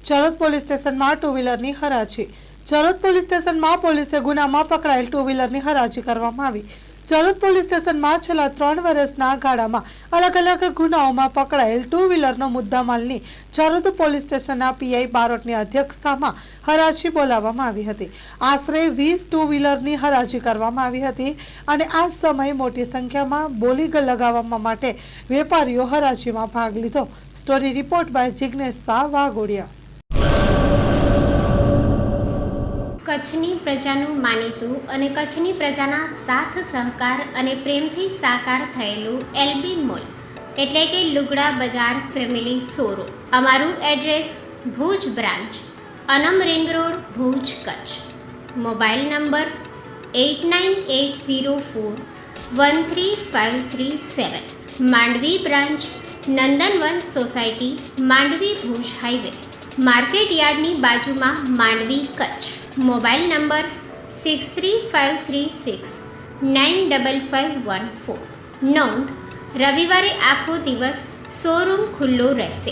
ચરોદ police સ્ટેશનમાં two વ્હીલરની હરાજી। ચરોદ police સ્ટેશનમાં પોલીસે ગુનામાં પકડાયેલ ટુ વ્હીલરની હરાજી કરવામાં આવી। ચરોદ પોલીસ સ્ટેશનમાં છેલ્લા 3 વર્ષના ગાળામાં અલગ અલગ ગુનાઓમાં પકડાયેલ ટુ વ્હીલરનો મુદ્દામાલની ચરોદ પોલીસ સ્ટેશનના પીઆઈ બારોટની અધ્યક્ષતામાં હરાજી બોલાવવામાં આવી હતી। આશરે 20 ટુ વ્હીલરની હરાજી કરવામાં આવી હતી અને આ સમયે મોટી સંખ્યામાં બોલી લગાવવા માટે વેપારીઓ હરાજીમાં ભાગ લીધો। Story report by Jignesh Shah, Waghodia. કચ્છની પ્રજાનું માનીતું અને કચ્છની પ્રજાના સાથ સહકાર અને પ્રેમથી સાકાર થયેલું એલબી મોલ એટલે કે લુગડા બજાર ફેમિલી શોરૂમ। અમારું address Bhuj branch, Anam ring road, Bhuj, Kutch. Mobile number 8980413537। Mandvi branch, Nandanvan society, Mandvi, Bhuj highway, market યાર્ડની બાજુમાં, માંડવી, કચ્છ। Mobile number 6353695514। નોંધ: રવિવારે આખો દિવસ શોરૂમ ખુલ્લો રહેશે।